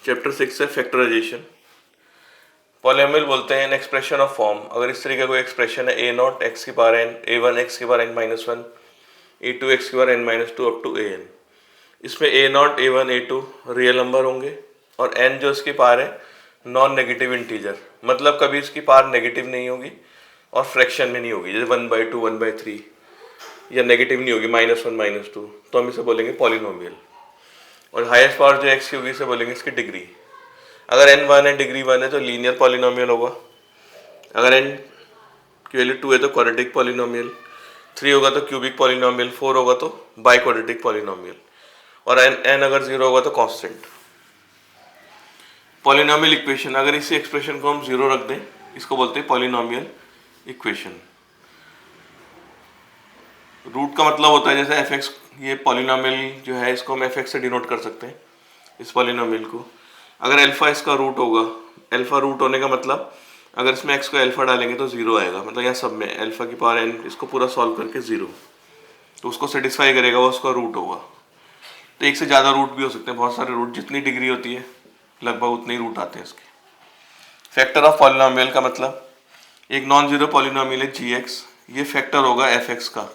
Chapter 6 है factorisation. Polynomial बोलते हैं एन एक्सप्रेशन ऑफ फॉर्म। अगर इस तरीके का कोई एक्सप्रेशन है ए नॉट एक्स की power n, a one x की power n minus one, a two x की power n minus two up to a n. इसमें a naught a one a two real number होंगे और N जो इसकी power है non negative integer, मतलब कभी इसकी पावर नेगेटिव नहीं होगी और फ्रैक्शन में नहीं होगी, जैसे 1/2 1/3, या नेगेटिव नहीं होगी -1 -2, तो हम इसे बोलेंगे पॉलिनोमियल। और हाईएस्ट पावर जो एक्स की होगी इसे बोलेंगे इसकी डिग्री। अगर एन 1 है, डिग्री 1 है तो लीनियर पॉलिनोमियल होगा। अगर एन की वैल्यू 2 है तो क्वाड्रेटिक पॉलिनोमियल, 3 होगा तो क्यूबिक पॉलिनोमियल, 4 होगा तो बाई क्वाड्रेटिक पॉलिनोमियल, और एन अगर 0 होगा तो कांस्टेंट। पॉलिनोमियल इक्वेशन, अगर इसी एक्सप्रेशन को हम 0 रख दें, इसको बोलते हैं पॉलिनोमियल इक्वेशन। रूट का मतलब होता है जैसे एफ एक्स, ये पॉलिनोमियल जो है इसको हम एफ एक्स से डिनोट कर सकते हैं इस पॉलिनोमियल को। अगर अल्फा इसका रूट होगा, अल्फा रूट होने का मतलब अगर इसमें एक्स को अल्फा डालेंगे तो 0 आएगा, मतलब यहाँ सब में अल्फा की पावर एन, इसको पूरा सॉल्व करके 0, तो उसको सेटिस्फाई करेगा, वो उसका रूट होगा। तो एक से ज़्यादा रूट भी हो सकते हैं, बहुत सारे रूट, जितनी डिग्री होती है लगभग उतने ही रूट आते हैं इसके। फैक्टर ऑफ पॉलिनोमियल का मतलब एक नॉन जीरो पॉलिनोमियल है जी एक्स, ये फैक्टर होगा एफ एक्स का।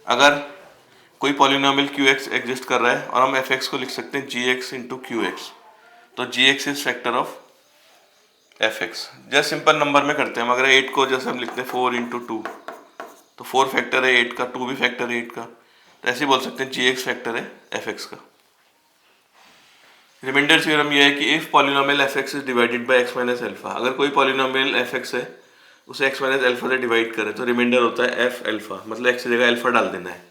अगर कोई पॉलिनोमियल क्यू एक्स एग्जिस्ट कर रहा है और हम एफ एक्स को लिख सकते हैं g x into q x, तो g x is factor of f x. जैसे सिंपल नंबर में करते हैं हम, अगर 8 को जैसे हम लिखते हैं 4 इंटू 2, तो 4 फैक्टर है 8 का, 2 भी फैक्टर है 8 का, तो ऐसे ही बोल सकते हैं जी एक्स फैक्टर है एफ एक्स का। रिमाइंडर थ्योरम ये है कि if polynomial F x is divided by x minus alpha, अगर कोई पॉलिनोमियल एफ एक्स है उसे एक्स माइनस अल्फा से डिवाइड करें तो रिमाइंडर होता है एफ अल्फा, मतलब एक्स की जगह अल्फा डाल देना है,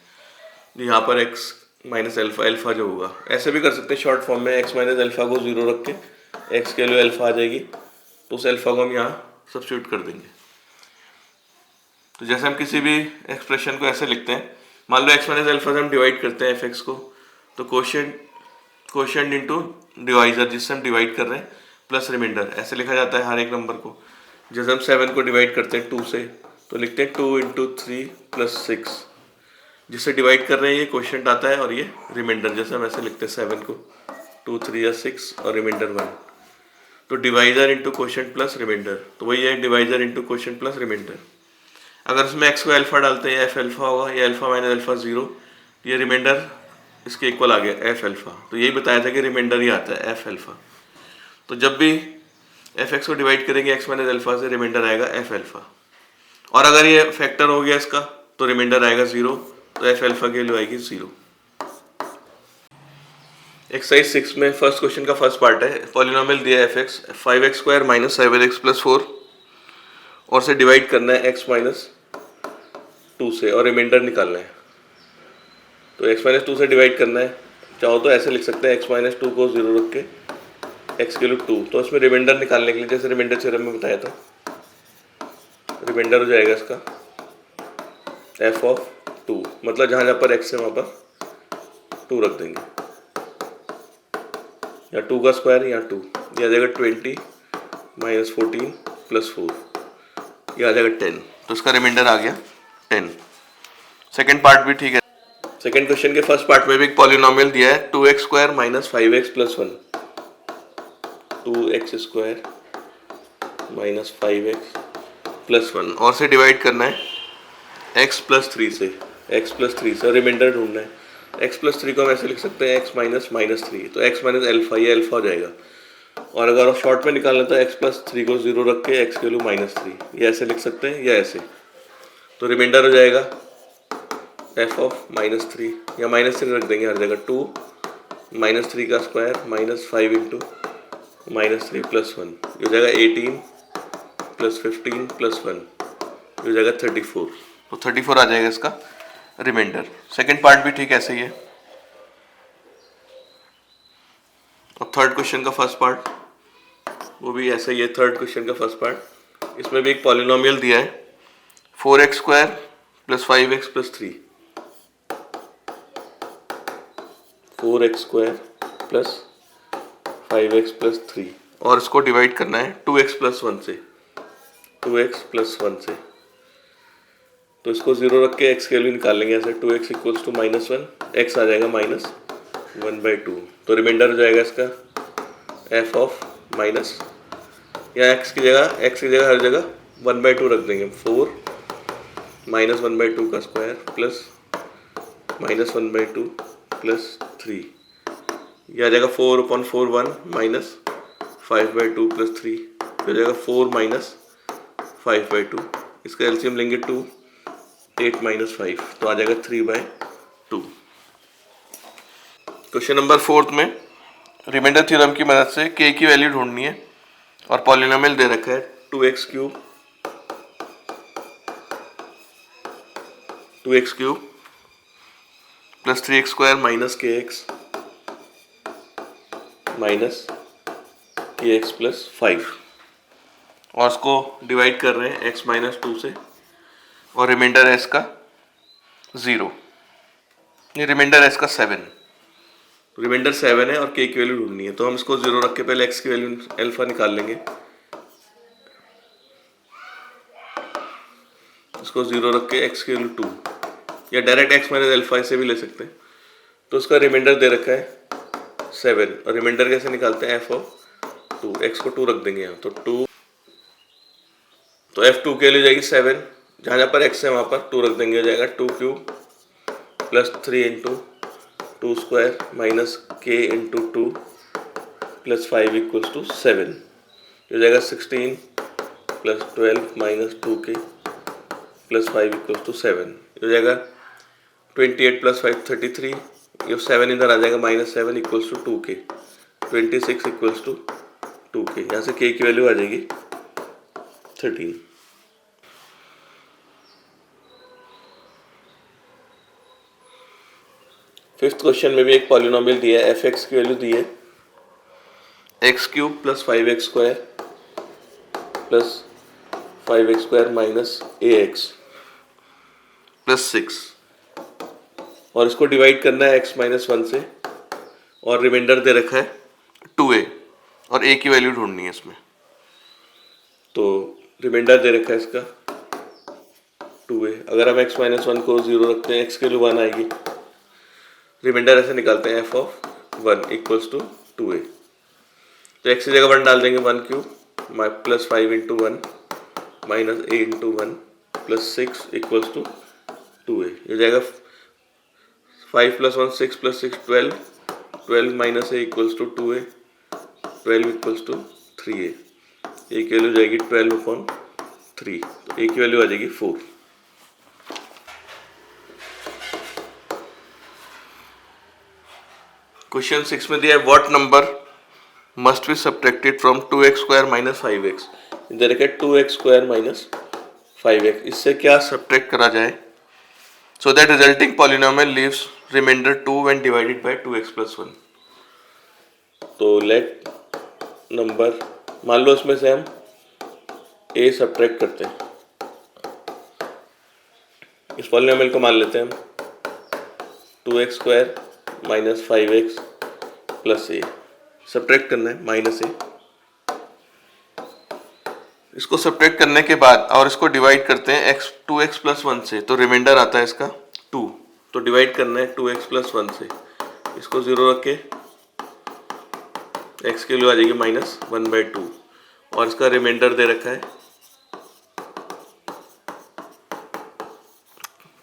यहाँ पर एक्स माइनस अल्फा, अल्फा जो होगा। ऐसे भी कर सकते हैं शॉर्ट फॉर्म में, एक्स माइनस अल्फा को 0 रख के एक्स के लिए अल्फा आ जाएगी, तो उस अल्फा को हम यहाँ सब्स्टिट्यूट कर देंगे। तो जैसे हम किसी भी एक्सप्रेशन को ऐसे लिखते हैं, मान लो एक्स माइनस अल्फा से हम डिवाइड करते हैं एफ एक्स को, तो कोशेंट इंटू डिवाइजर जिससे हम डिवाइड कर रहे हैं प्लस रिमाइंडर, ऐसे लिखा जाता है हर एक नंबर को। जैसे हम 7 को डिवाइड करते हैं 2 से, तो लिखते हैं 2 इंटू 3 प्लस 6, जिससे डिवाइड कर रहे हैं ये क्वोशिएंट आता है, और ये रिमाइंडर, जैसे हम ऐसे लिखते हैं 7 को 2 3 या 6 और रिमाइंडर 1, तो divisor into quotient plus remainder, तो वही है divisor into quotient plus remainder. अगर इसमें एक्स को अल्फा डालते हैं एफ अल्फा होगा, या अल्फा माइनस अल्फा 0, ये रिमाइंडर इसके इक्वल आ गया एफ अल्फा। तो यही बताया था कि रिमाइंडर ही आता है एफ अल्फा। तो जब भी एफ एक्स को डिवाइड करेंगे एक्स माइनस अल्फा से, रिमाइंडर आएगा एफ अल्फा। और अगर ये फैक्टर हो गया इसका तो रिमाइंडर आएगा 0, तो एफ अल्फा की वैल्यू आएगी 0। एक्सरसाइज 6 में फर्स्ट क्वेश्चन का फर्स्ट पार्ट है, पॉलिनोमियल दिया है f x 5x² minus 7x plus 4, और से डिवाइड करना है x माइनस 2 से और रिमाइंडर निकालना है। तो x माइनस 2 से डिवाइड करना है, चाहो तो ऐसे लिख सकते हैं x माइनस 2 को 0 रख के x के लिए 2, तो इसमें रिमाइंडर निकालने के लिए जैसे रिमाइंडर थ्योरम में बताया था, रिमाइंडर हो जाएगा इसका f ऑफ 2, मतलब जहाँ जहाँ पर x है वहाँ पर 2 रख देंगे, या 2 का स्क्वायर या 2, यह आ जाएगा 20 माइनस 14 प्लस 4, यह आ जाएगा 10, तो इसका रिमाइंडर आ गया 10। सेकेंड पार्ट भी ठीक है। सेकेंड क्वेश्चन के फर्स्ट पार्ट में भी एक पॉलिनोमियल दिया है 2x² minus 5x plus 1, 2x² minus 5x plus 1, और से डिवाइड करना है x प्लस 3 से, रिमाइंडर ढूंढना है। x प्लस 3 को हम ऐसे लिख सकते हैं x माइनस माइनस 3, तो x माइनस अल्फा, ये अल्फा हो जाएगा। और अगर आप शॉर्ट में निकालना तो x प्लस 3 को 0 रख के x के वैल्यू -3, ये ऐसे लिख सकते हैं या ऐसे, तो रिमाइंडर हो जाएगा f ऑफ -3, या -3 रख देंगे हर जगह, 2 माइनस 3 का स्क्वायर माइनस 5 इंटू -3 प्लस 1, ये हो जाएगा 18 प्लस 15 प्लस 1, ये हो जाएगा 34, तो 34 आ जाएगा इसका रिमाइंडर। सेकेंड पार्ट भी ठीक ऐसे ही है। अब थर्ड क्वेश्चन का फर्स्ट पार्ट, वो भी ऐसा ही है। थर्ड क्वेश्चन का फर्स्ट पार्ट, इसमें भी एक पॉलिनोमियल दिया है 4x² plus 5x plus 3, 4x² plus 5x plus 3, और इसको डिवाइड करना है 2x प्लस 1 से, 2x प्लस 1 से, तो इसको 0 रख के x के वैल्यू निकाल लेंगे ऐसे, 2x इक्वल्स टू -1, x आ जाएगा -1/2, तो रिमाइंडर हो जाएगा इसका एफ ऑफ माइनस, या एक्स की जगह हर जगह 1/2 रख देंगे। 4 माइनस 1/2 का स्क्वायर प्लस माइनस 1/2 प्लस 3, यह आ जाएगा 4/4 1 माइनस 5/2 प्लस 3, हो जाएगा 4 माइनस 5/2। इसका एलसीएम लेंगे 2, 8 माइनस 5 तो आ जाएगा 3/2। क्वेश्चन नंबर 4 में रिमाइंडर थ्योरम की मदद से k की वैल्यू ढूंढनी है और पॉलिनोमियल दे रखा है 2x³ plus 3x² minus kx minus kx plus 5, और उसको डिवाइड कर रहे हैं x माइनस 2 से, और रिमाइंडर है इसका 0, ये रिमाइंडर है इसका 7, रिमाइंडर 7 है और k की वैल्यू ढूंढनी है। तो हम इसको 0 रख के पहले x की वैल्यू अल्फा निकाल लेंगे, इसको 0 रख के x की वैल्यू 2, या डायरेक्ट x माइनस अल्फा इसे भी ले सकते हैं। तो उसका रिमाइंडर दे रखा है 7, और रिमाइंडर कैसे निकालते हैं, f ऑफ 2, x को 2 रख देंगे यहाँ, तो 2, तो f2 के लिए जाएगी 7, जहाँ जहाँ पर x है वहाँ पर 2 रख देंगे, हो जाएगा 2³ plus 3 into 2 square minus k into 2 plus 5 equals to 7, हो जाएगा 16 plus 12 minus 2k plus 5 equals to 7, हो जाएगा 28 प्लस 5 33, ये 7 इधर आ जाएगा minus 7 equals to 2k, 26 equals to 2k, यहाँ से k की वैल्यू आ जाएगी 13। फिफ्थ क्वेश्चन में भी एक पॉलिनोमियल दिया है, fx की वैल्यू दी है x³ plus 5x² plus 5x² minus ax plus 6, और इसको डिवाइड करना है x माइनस 1 से, और रिमाइंडर दे रखा है 2a, और a की वैल्यू ढूंढनी है इसमें। तो रिमाइंडर दे रखा है इसका 2a, अगर हम x माइनस 1 को 0 रखते हैं x की वैल्यू 1 आएगी, रिमाइंडर ऐसे निकालते हैं f of 1 equals to 2a, तो x की जगह 1 डाल देंगे, 1³ plus 5 into 1 minus a into 1 plus 6 equals to 2a, ये जाएगा 5 प्लस 1 6 प्लस 6 12, 12 minus a equals to 2a, 12 equals to 3a, a की वैल्यू जाएगी 12/3, तो a की वैल्यू आ जाएगी 4। क्वेश्चन 6 में दिया है what number must be subtracted from 2x² minus 5x, इधर है 2x² माइनस 5x, इससे क्या सब्ट्रैक्ट करा जाए so that resulting polynomial leaves remainder 2 when divided by 2x plus 1। तो लेट नंबर, मान लो इसमें से हम a सब्ट्रैक्ट करते हैं, इस पॉलिनोमियल को मान लेते हैं हम 2x² minus 5x plus a, subtract करना है माइनस a, इसको सब्ट्रैक्ट करने के बाद और इसको डिवाइड करते हैं 2x प्लस 1 से, तो रिमाइंडर आता है इसका 2, तो डिवाइड करना है 2x प्लस 1 से, इसको 0 रख के x के लिए आ जाएगी माइनस 1/2, और इसका रिमाइंडर दे रखा है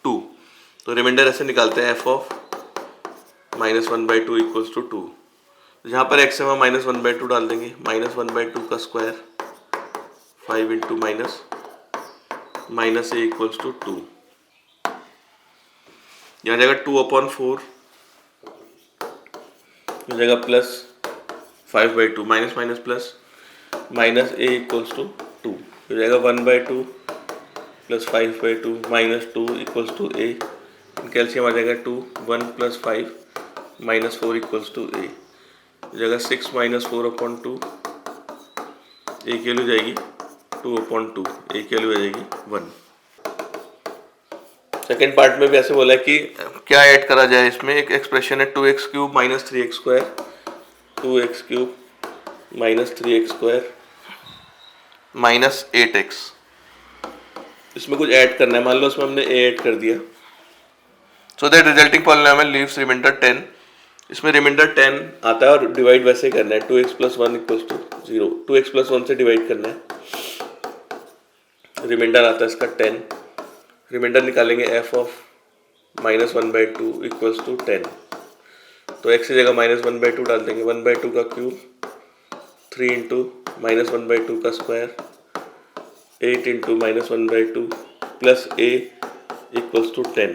2, तो रिमाइंडर ऐसे निकालते हैं f of minus 1/2 equals to 2, जहाँ पर x है वहाँ माइनस 1/2 डाल देंगे, माइनस 1/2 का square 5 into minus a equals to 2, यहाँ जाएगा 2/4, हो जाएगा plus 5/2 minus minus plus minus a equals to 2, हो जाएगा 1/2 plus 5/2 minus 2 equals to a, calcium आ जाएगा 2, 1 plus 5 minus 4 equals to a, हो जाएगा 6 माइनस 4/2, a की वैल्यू जाएगी 2/2, a की वैल्यू आ जाएगी 1। सेकेंड पार्ट में भी ऐसे बोला है कि क्या ऐड करा जाए, इसमें एक एक्सप्रेशन है 2x³ minus 3x², 2x³ minus 3x² minus 8x, इसमें कुछ ऐड करना है, मान लो इसमें हमने a ऐड कर दिया, so that resulting polynomial leaves reminder 10 इसमें रिमाइंडर 10 आता है और डिवाइड वैसे करना है 2x + 1 = 0, 2x + 1 से डिवाइड करना है, रिमाइंडर आता है इसका 10, रिमाइंडर निकालेंगे f ऑफ -1/2 = 10, तो x की जगह -1/2 डाल देंगे, 1/2 का क्यूब 3 × -1/2 का स्क्वायर 8 × -1/2 प्लस a = 10,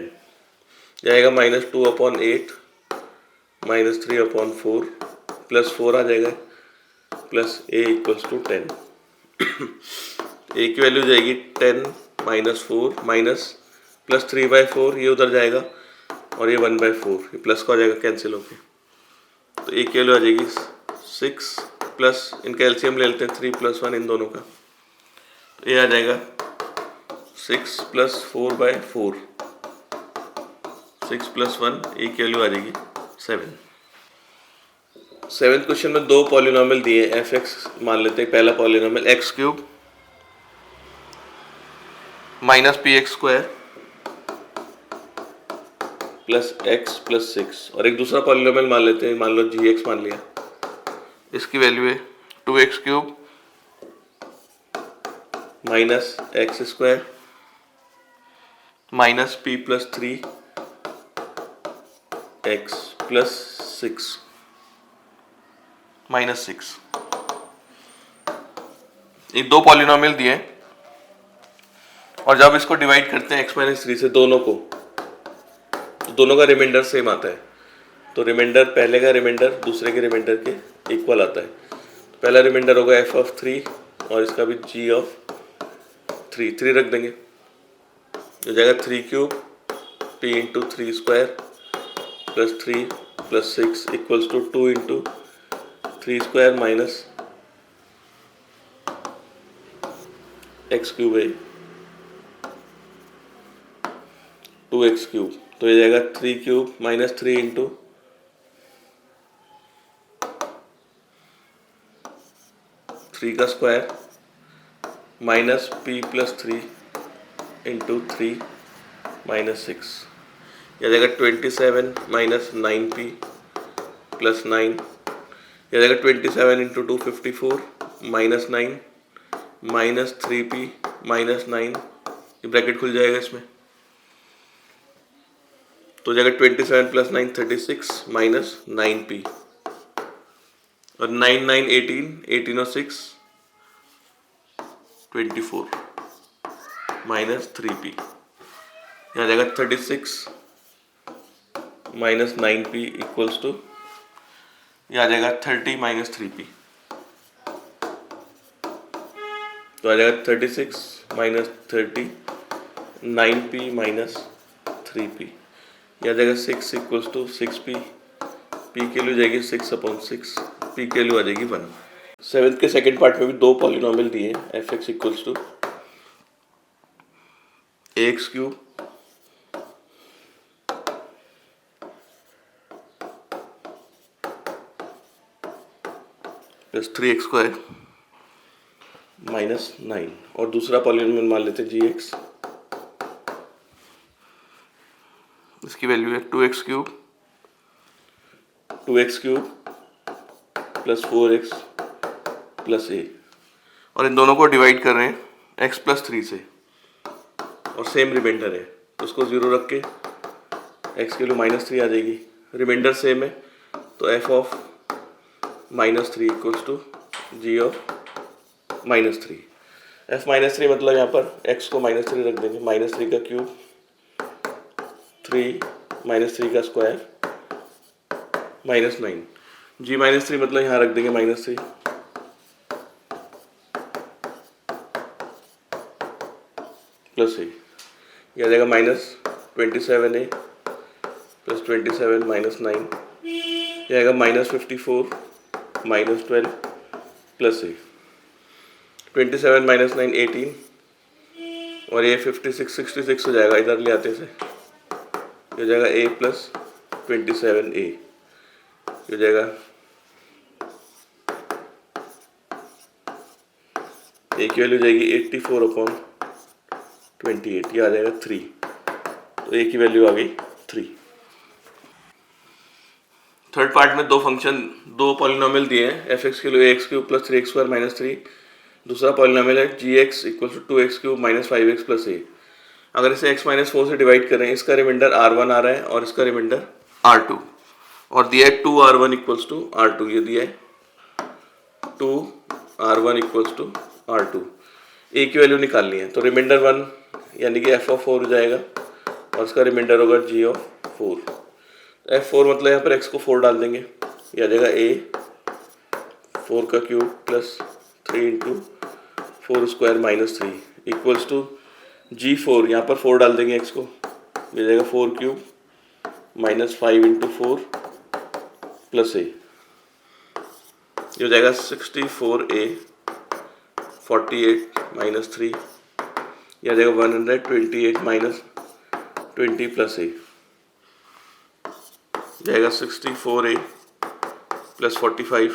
जाएगा -2/8 -3/4 प्लस 4 आ जाएगा प्लस a = 10। a की वैल्यू जाएगी 10 -4 माइनस प्लस 3/4, ये उधर जाएगा और ये 1/4, ये प्लस का हो जाएगा कैंसिल होके, तो a की वैल्यू आ जाएगी 6 प्लस इनका एलसीएम ले लेते हैं 3 + 1 इन दोनों का, तो ये आ जाएगा 6 + 4/4, 6 + 1, a की वैल्यू आ जाएगी 7। सेवेंथ क्वेश्चन में दो पॉलिनोमियल दिए हैं, f(x) मान लेते हैं पहला polynomial x³ -px² plus x + 6, और एक दूसरा पॉलिनोमियल मान लेते हैं, मान लो g(x) मान लिया, इसकी वैल्यू है 2x³ -x² -p + 3x + 6 -6। ये दो पॉलिनोमियल दिए हैं और जब इसको डिवाइड करते हैं x - 3 से दोनों को, तो दोनों का रिमाइंडर सेम आता है, तो रिमाइंडर पहले का रिमाइंडर दूसरे के रिमाइंडर के इक्वल आता है, तो पहला रिमाइंडर होगा f ऑफ 3 और इसका भी g ऑफ 3 रख देंगे, हो जाएगा 3³ p × 3² plus 3 plus 6 = 2 × 3² minus x³ है 2x³, तो ये जाएगा 3³ - 3 × 3 का स्क्वायर माइनस p + 3 × 3 - 6, यह जाएगा 27 - 9p + 9, यह जाएगा 27 × 2 54 -9 -3p -9, ये ब्रैकेट खुल जाएगा इसमें, तो जाएगा 27 + 9 36 -9p, और 9 9 18, 18 और 6 24 -3p, यहाँ जाएगा 36 -9p = ये आ जाएगा 30 - 3p, तो आ जाएगा 36 - 30 9p - 3p, यह आ जाएगा 6 = 6p, p की वैल्यू जाएगी 6/6, p की वैल्यू आ जाएगी 1। सेवेंथ के सेकंड पार्ट में भी दो पॉलिनोमियल दिए हैं, f(x) = ax³ + 3x² -9, और दूसरा पॉलिनोमियल मान लेते हैं gx, इसकी वैल्यू है 2x³ + 4x + a, और इन दोनों को डिवाइड कर रहे हैं x + 3 से, और सेम रिमाइंडर है, तो उसको 0 रख के x की वैल्यू -3 आ जाएगी, रिमाइंडर सेम है, तो f of -3 = g of -3, f -3 मतलब यहाँ पर x को -3 रख देंगे, -3 का क्यूब 3 -3 का स्क्वायर -9, g -3 मतलब यहाँ रख देंगे -3 प्लस a, यह आ जाएगा -27a + 27 - 9, यह आएगा -54 - 12 प्लस a, 27 - 9 18, और ये 66 हो जाएगा, इधर ले आते से ये हो जाएगा a + 27a, ये हो जाएगा a की वैल्यू जाएगी 84/28, ये आ जाएगा 3, तो a की वैल्यू आ गई 3। थर्ड पार्ट में दो पॉलिनोमियल दिए हैं, एफ एक्स के लिए x cube plus 3x square minus 3, दूसरा पॉलिनोमियल है g x equal to 2x cube minus 5x plus a. अगर इसे x माइनस 4 से डिवाइड करें, इसका रिमाइंडर R1 आ रहा है और इसका रिमाइंडर R2, और दिया है 2R1 इक्वल्स टू R2, ये दिया है 2R1 इक्वल्स टू R2। ए की वैल्यू निकालनी है, तो रिमाइंडर 1 यानी कि f ऑफ 4 हो जाएगा और इसका रिमाइंडर होगा g ऑफ 4। f4 मतलब यहाँ पर x को 4 डाल देंगे, ये आ जाएगा a 4 का cube plus 3 into 4 square minus 3 equals to g4, यहाँ पर 4 डाल देंगे x को, ये जाएगा 4 cube minus 5 into 4 plus a, ये हो जाएगा 64a 48 माइनस 3, ये आ जाएगा 128 माइनस 20 प्लस a, जाएगा 64a प्लस 45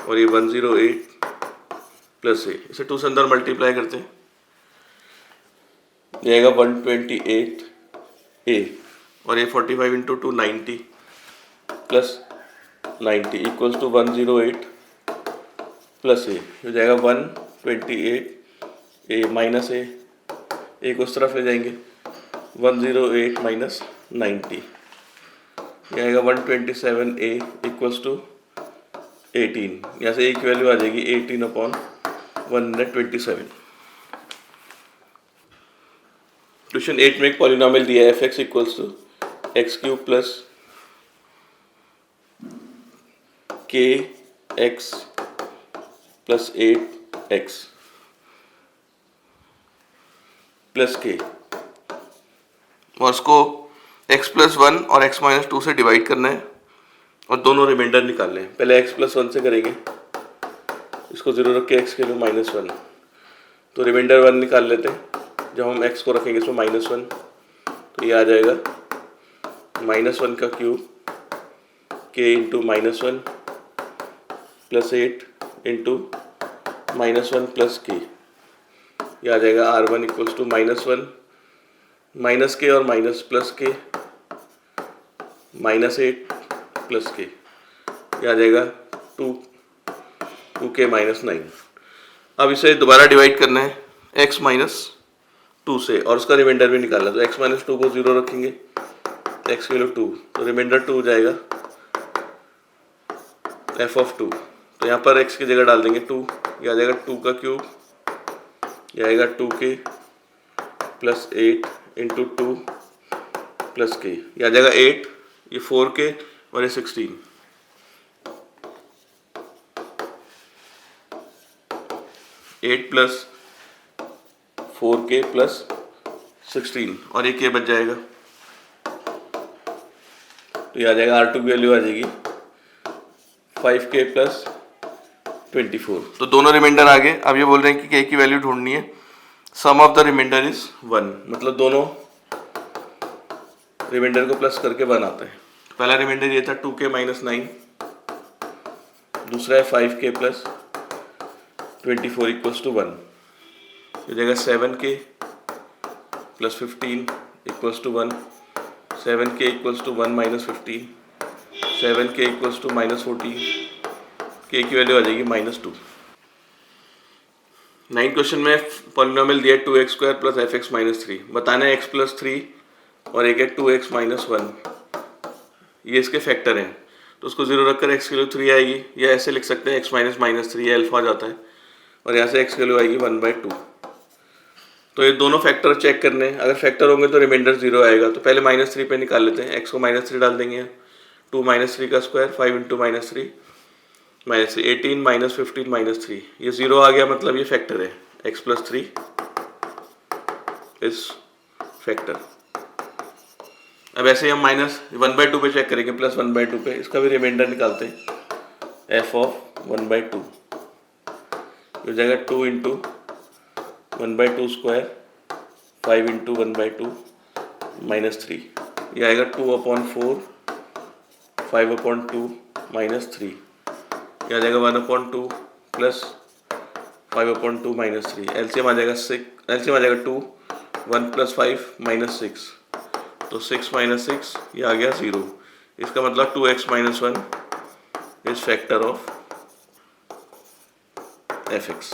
और ये 108 प्लस a, इसे 2 से अंदर मल्टीप्लाई करते हैं, जाएगा 128a और ये 45 into 2 90 plus 90 equals to 108 plus a, हो जाएगा 128a माइनस ए को उस तरफ ले जाएंगे, 108 माइनस 90, ये आएगा 127a इक्वल्स टू 18, यहाँ से ए की वैल्यू आ जाएगी 18/127। क्वेश्चन 8 में एक पॉलिनोमियल दिया है f x equals to x cube plus k x plus 8x plus k, और उसको x प्लस 1 और x माइनस 2 से डिवाइड करना है और दोनों रिमाइंडर निकालने हैं। पहले x प्लस 1 से करेंगे, इसको 0 रख के x के लिए माइनस 1, तो रिमाइंडर 1 निकाल लेते हैं। जब हम x को रखेंगे इसमें माइनस 1, तो ये आ जाएगा माइनस 1 का cube k into minus 1 plus 8 into minus 1 plus के, ये आ जाएगा R1 equals to minus 1 minus के और माइनस प्लस के माइनस 8 प्लस के, ये आ जाएगा 2k माइनस 9। अब इसे दोबारा डिवाइड करना है x माइनस 2 से और उसका रिमाइंडर भी निकालना, तो x माइनस 2 को 0 रखेंगे, x के लिए 2, तो रिमाइंडर 2 हो जाएगा f ऑफ 2, तो यहाँ पर x की जगह डाल देंगे 2, ये आ जाएगा 2 का क्यूब, ये आएगा 2k प्लस 8 इंटू 2 प्लस के, ये आ जाएगा 8, ये 4k और ये 16, एट प्लस 4k प्लस 16 और ये k बच जाएगा, तो ये आ जाएगा R2 की वैल्यू आ जाएगी 5k प्लस 24। तो दोनों रिमाइंडर आ गए। अब ये बोल रहे हैं कि k की वैल्यू ढूंढनी है, सम ऑफ द रिमाइंडर इज 1, मतलब दोनों रिमाइंडर को प्लस करके 1 आता है। पहला रिमाइंडर ये था 2k माइनस 9, दूसरा है 5k प्लस 24 इक्वल्स टू 1, ये जाएगा 7k plus 15 equals to 1, 7k equals to 1 minus 15, 7k equals to minus 14, k की वैल्यू आ जाएगी माइनस 2। 9 क्वेश्चन में पॉलिनोमियल दिया 2x square plus f x minus 3, बताना है x प्लस 3 और एक है 2x माइनस 1, ये इसके फैक्टर हैं, तो उसको 0 रखकर x की वैल्यू 3 आएगी, या ऐसे लिख सकते हैं x माइनस माइनस 3, ये अल्फा आ जाता है, और यहाँ से x की वैल्यू आएगी 1/2। तो ये दोनों फैक्टर चेक करने हैं, अगर फैक्टर होंगे तो रिमाइंडर 0 आएगा, तो पहले माइनस 3 पे निकाल लेते हैं, x को माइनस 3 डाल देंगे, 2 माइनस 3 का square 5 into minus 3 minus 3, 18 minus 15 minus 3, ये 0 आ गया, मतलब ये फैक्टर है, x प्लस 3 इस फैक्टर। अब ऐसे ही हम माइनस 1/2 पे चेक करेंगे, प्लस 1/2 पे, इसका भी रिमाइंडर निकालते हैं, f ऑफ 1/2 हो जाएगा 2 इंटू 1/2 स्क्वायर 5 इंटू 1/2 माइनस 3, ये आएगा 2/4 5/2 माइनस 3, ये आ जाएगा 1/2 प्लस 5/2 माइनस 3, एलसीएम आ जाएगा 6, एलसीएम आ जाएगा 2, 1 प्लस 5 माइनस 6, तो 6 माइनस 6 ये आ गया 0, इसका मतलब 2x minus 1 is factor of f x.